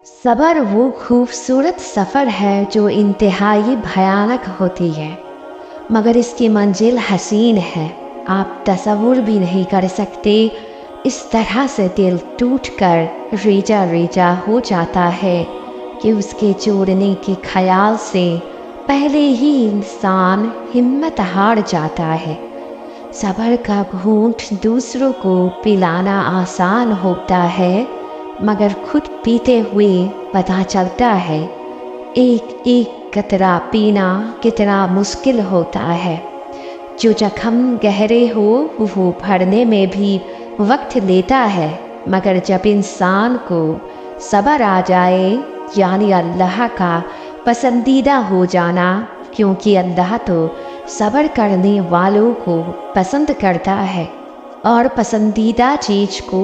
सब्र वो खूबसूरत सफ़र है जो इंतहाई भयानक होती है, मगर इसकी मंजिल हसीन है। आप तसव्वुर भी नहीं कर सकते इस तरह से दिल टूट कर रेजा रेजा हो जाता है कि उसके जोड़ने के ख्याल से पहले ही इंसान हिम्मत हार जाता है। सब्र का घूंट दूसरों को पिलाना आसान होता है, मगर खुद पीते हुए पता चलता है एक एक कतरा पीना कितना मुश्किल होता है। जो जख्म गहरे हो वो भरने में भी वक्त लेता है, मगर जब इंसान को सब्र आ जाए, यानी अल्लाह का पसंदीदा हो जाना, क्योंकि अल्लाह तो सब्र करने वालों को पसंद करता है, और पसंदीदा चीज़ को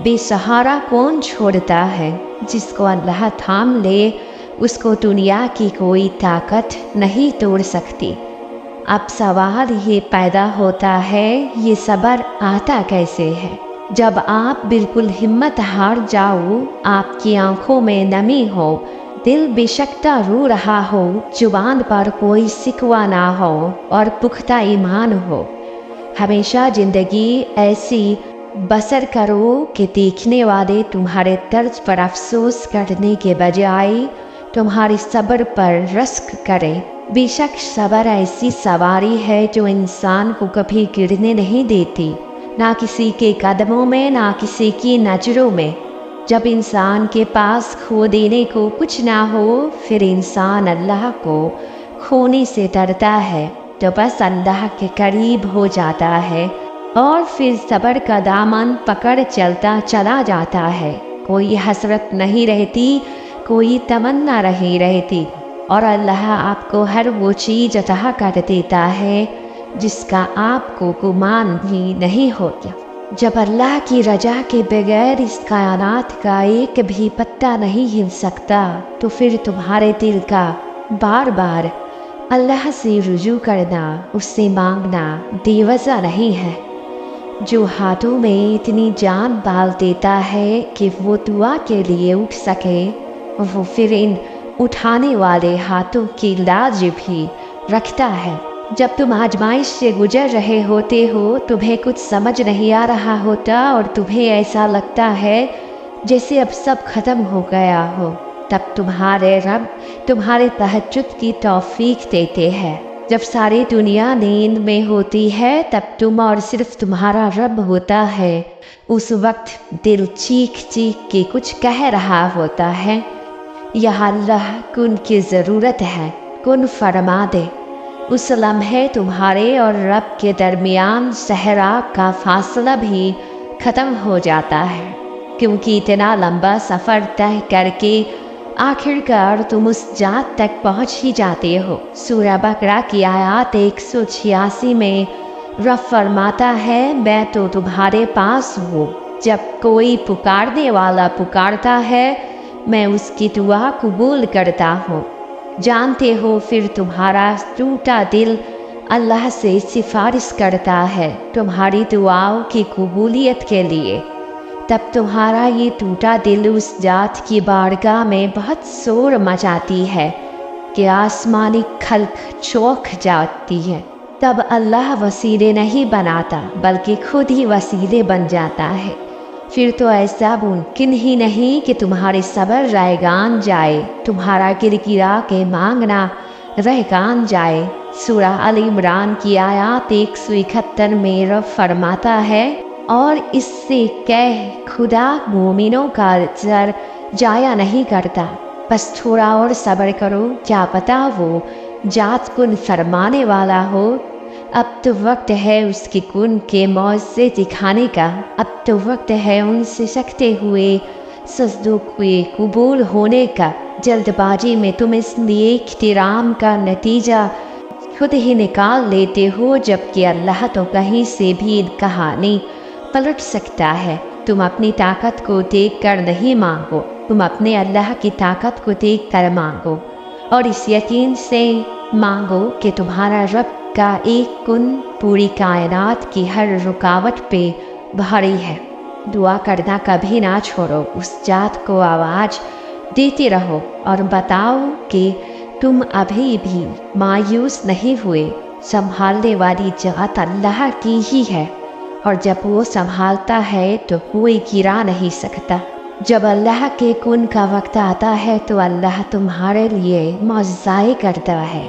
बेसहारा कौन छोड़ता है। जिसको अल्लाह थाम ले उसको दुनिया की कोई ताकत नहीं तोड़ सकती। अब सवाल ये पैदा होता है, ये सब्र आता कैसे है? जब आप बिल्कुल हिम्मत हार जाओ, आपकी आंखों में नमी हो, दिल बेशक्ता रो रहा हो, जुबान पर कोई सिकवा ना हो और पुख्ता ईमान हो, हमेशा ज़िंदगी ऐसी बसर करो कि देखने वाले तुम्हारे तर्ज पर अफसोस करने के बजाय तुम्हारी सब्र पर रश्क करें। बेशक सब्र ऐसी सवारी है जो इंसान को कभी गिरने नहीं देती, ना किसी के कदमों में, ना किसी की नज़रों में। जब इंसान के पास खो देने को कुछ ना हो, फिर इंसान अल्लाह को खोने से डरता है, तो बस अल्लाह के करीब हो जाता है और फिर सब्र का दामन पकड़ चलता चला जाता है। कोई हसरत नहीं रहती, कोई तमन्ना नहीं रहती, और अल्लाह आपको हर वो चीज़ अता कर देता है जिसका आपको गुमान भी नहीं होता। जब अल्लाह की रजा के बगैर इस कायनात का एक भी पत्ता नहीं हिल सकता, तो फिर तुम्हारे दिल का बार बार अल्लाह से रुजू करना, उससे मांगना बेवजह नहीं है। जो हाथों में इतनी जान डाल देता है कि वो दुआ के लिए उठ सके, वो फिर इन उठाने वाले हाथों की लाज भी रखता है। जब तुम आजमाइश से गुजर रहे होते हो, तुम्हें कुछ समझ नहीं आ रहा होता और तुम्हें ऐसा लगता है जैसे अब सब खत्म हो गया हो, तब तुम्हारे रब तुम्हारे तहज्जुद की तौफीक देते हैं। जब सारी दुनिया नींद में होती है, तब तुम और सिर्फ तुम्हारा रब होता है। उस वक्त दिल चीख चीख के कुछ कह रहा होता है, यह अल्लाह कुन की ज़रूरत है, कुन फरमा दे। उस लम्हे तुम्हारे और रब के दरमियान सहरा का फासला भी ख़त्म हो जाता है, क्योंकि इतना लंबा सफ़र तय करके आखिरकार तुम उस जात तक पहुँच ही जाते हो। सूरह बकरा की आयत 186 में रब फरमाता है, मैं तो तुम्हारे पास हूँ। जब कोई पुकारने वाला पुकारता है, मैं उसकी दुआ कबूल करता हूँ। जानते हो, फिर तुम्हारा टूटा दिल अल्लाह से सिफारिश करता है तुम्हारी दुआओं की कबूलियत के लिए। तब तुम्हारा ये टूटा दिल उस जात की बारगाह में बहुत शोर मचाती है कि आसमानी खल्क चौंक जाती है। तब अल्लाह वसीले नहीं बनाता, बल्कि खुद ही वसीले बन जाता है। फिर तो ऐसा मुमकिन ही नहीं कि तुम्हारे सब्र रैगान जाए, तुम्हारा गिरगिरा के मांगना रैगान जाए। सूरह अल इमरान की आयत 171 में रब फरमाता है, और इससे कह खुदा मोमिनों का अजर जाया नहीं करता, बस थोड़ा और सब्र करो, क्या पता वो जात कुन फरमाने वाला हो। अब तो वक्त है उसके कुन के मौज़े दिखाने का, अब तो वक्त है उनसे सकते हुए सजदों के कबूल होने का। जल्दबाजी में तुम इसलिए इख्तिराम का नतीजा खुद ही निकाल लेते हो, जबकि अल्लाह तो कहीं से भी कहानी पलट सकता है। तुम अपनी ताकत को देख कर नहीं मांगो, तुम अपने अल्लाह की ताकत को देख कर मांगो, और इस यकीन से मांगो कि तुम्हारा रब का एक कुन पूरी कायनात की हर रुकावट पे भारी है। दुआ करना कभी ना छोड़ो, उस जात को आवाज़ देते रहो और बताओ कि तुम अभी भी मायूस नहीं हुए। संभालने वाली जात अल्लाह की ही है और जब वो संभालता है तो कोई गिरा नहीं सकता। जब अल्लाह के कुन का वक्त आता है तो अल्लाह तुम्हारे लिए मौज़ाए करता है,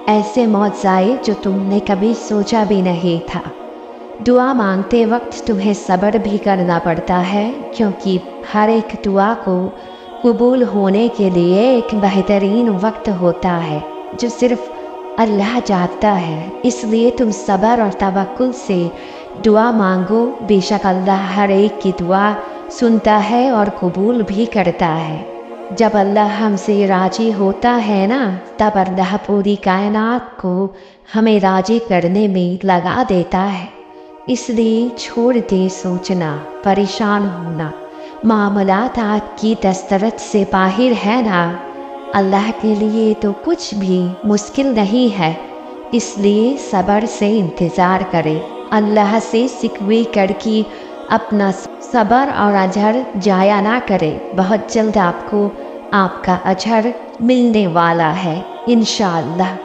ऐसे मौज़ाए जो तुमने कभी सोचा भी नहीं था। दुआ मांगते वक्त तुम्हें सब्र भी करना पड़ता है, क्योंकि हर एक दुआ को कबूल होने के लिए एक बेहतरीन वक्त होता है जो सिर्फ अल्लाह जानता है। इसलिए तुम सब्र और तवक्कुल से दुआ मांगो। बेशक अल्लाह हर एक की दुआ सुनता है और कबूल भी करता है। जब अल्लाह हमसे राजी होता है ना, तब अल्लाह पूरी कायनात को हमें राजी करने में लगा देता है। इसलिए छोड़ दे सोचना, परेशान होना। मामलात आपकी दस्तरत से बाहर है ना, अल्लाह के लिए तो कुछ भी मुश्किल नहीं है। इसलिए सब्र से इंतज़ार करें। अल्लाह से सिकवे करके अपना सब्र और अजर जाया ना करें। बहुत जल्द आपको आपका अजर मिलने वाला है इंशाअल्लाह।